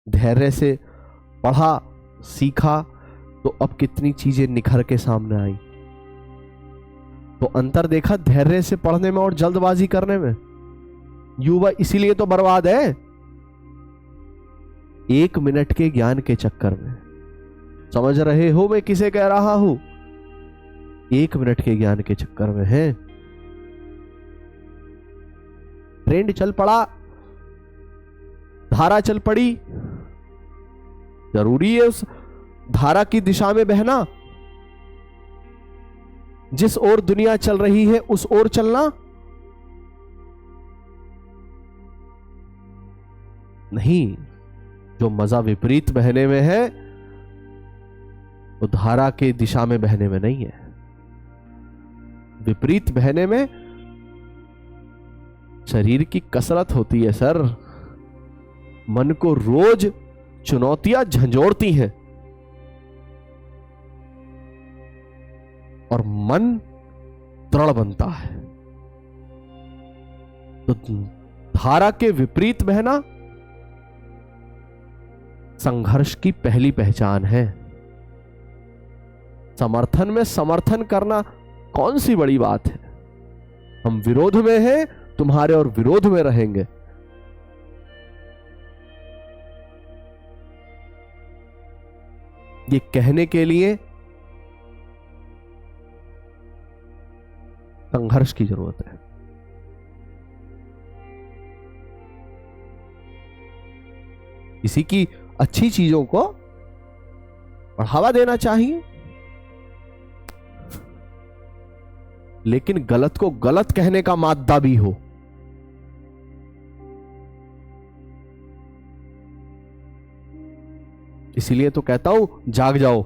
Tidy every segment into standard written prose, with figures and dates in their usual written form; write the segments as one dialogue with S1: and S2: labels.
S1: धैर्य से पढ़ा सीखा तो अब कितनी चीजें निखर के सामने आई। तो अंतर देखा धैर्य से पढ़ने में और जल्दबाजी करने में। युवा इसीलिए तो बर्बाद है, 1 मिनट के ज्ञान के चक्कर में। समझ रहे हो मैं किसे कह रहा हूं? 1 मिनट के ज्ञान के चक्कर में है। ट्रेंड चल पड़ा, धारा चल पड़ी, जरूरी है उस धारा की दिशा में बहना। जिस ओर दुनिया चल रही है उस ओर चलना नहीं। जो मजा विपरीत बहने में है वो धारा के दिशा में बहने में नहीं है। विपरीत बहने में शरीर की कसरत होती है सर। मन को रोज चुनौतियां झंझोड़ती हैं और मन दृढ़ बनता है। तो धारा के विपरीत बहना संघर्ष की पहली पहचान है। समर्थन में समर्थन करना कौन सी बड़ी बात है। हम विरोध में हैं, तुम्हारे और विरोध में रहेंगे। ये कहने के लिए संघर्ष की जरूरत है। इसी की अच्छी चीजों को बढ़ावा देना चाहिए, लेकिन गलत को गलत कहने का मादा भी हो। इसीलिए तो कहता हूं जाग जाओ,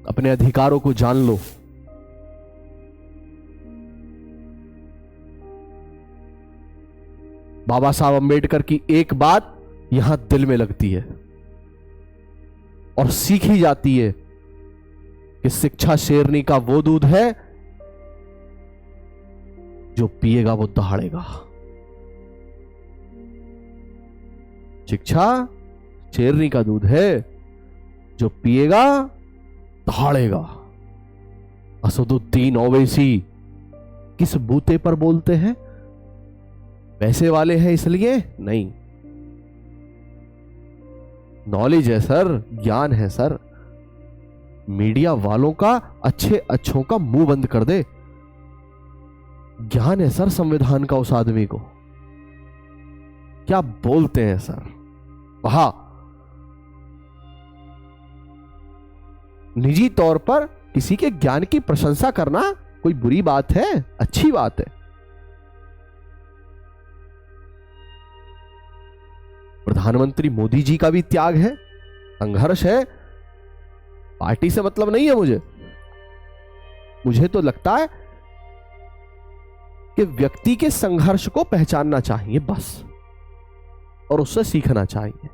S1: अपने अधिकारों को जान लो। बाबा साहब अंबेडकर की एक बात यहां दिल में लगती है और सीखी जाती है कि शिक्षा शेरनी का वो दूध है जो पिएगा वो दहाड़ेगा। शिक्षा शेरनी का दूध है, जो पिएगा दहाड़ेगा। असदुद्दीन ओवैसी किस बूते पर बोलते हैं? पैसे वाले हैं इसलिए नहीं, नॉलेज है सर, ज्ञान है सर। मीडिया वालों का अच्छे अच्छों का मुंह बंद कर दे। ज्ञान है सर संविधान का उस आदमी को। क्या बोलते हैं सर। वहां निजी तौर पर किसी के ज्ञान की प्रशंसा करना कोई बुरी बात है? अच्छी बात है। प्रधानमंत्री मोदी जी का भी त्याग है, संघर्ष है। पार्टी से मतलब नहीं है मुझे तो लगता है कि व्यक्ति के संघर्ष को पहचानना चाहिए बस, और उससे सीखना चाहिए।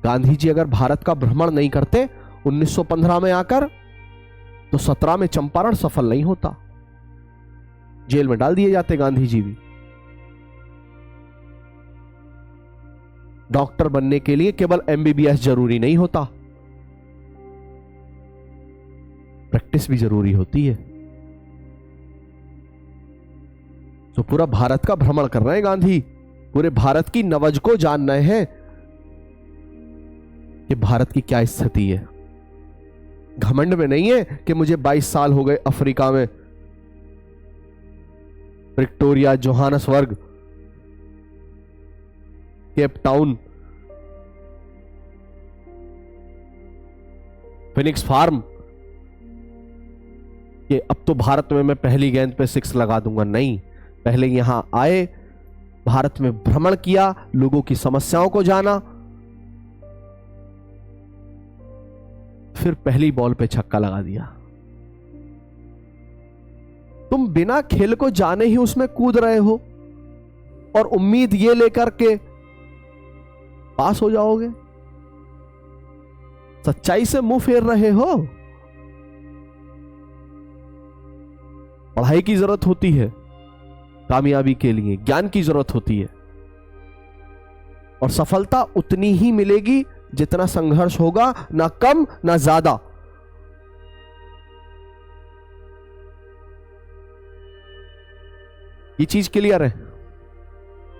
S1: गांधी जी अगर भारत का भ्रमण नहीं करते 1915 में आकर, तो 17 में चंपारण सफल नहीं होता। जेल में डाल दिए जाते गांधी जी भी। डॉक्टर बनने के लिए केवल एमबीबीएस जरूरी नहीं होता, प्रैक्टिस भी जरूरी होती है। तो पूरा भारत का भ्रमण कर रहे हैं गांधी, पूरे भारत की नवज को जान रहे हैं कि भारत की क्या स्थिति है। घमंड में नहीं है कि मुझे 22 साल हो गए अफ्रीका में, Victoria, Johannesburg, Cape Town, Phoenix farm, कि अब तो भारत में मैं पहली गेंद पे 6 लगा दूंगा। नहीं, पहले यहां आए, भारत में भ्रमण किया, लोगों की समस्याओं को जाना, फिर पहली बॉल पे छक्का लगा दिया। तुम बिना खेल को जाने ही उसमें कूद रहे हो और उम्मीद ये लेकर के पास हो जाओगे। सच्चाई से मुंह फेर रहे हो। पढ़ाई की जरूरत होती है कामयाबी के लिए, ज्ञान की जरूरत होती है, और सफलता उतनी ही मिलेगी जितना संघर्ष होगा, ना कम ना ज्यादा। ये चीज क्लियर है?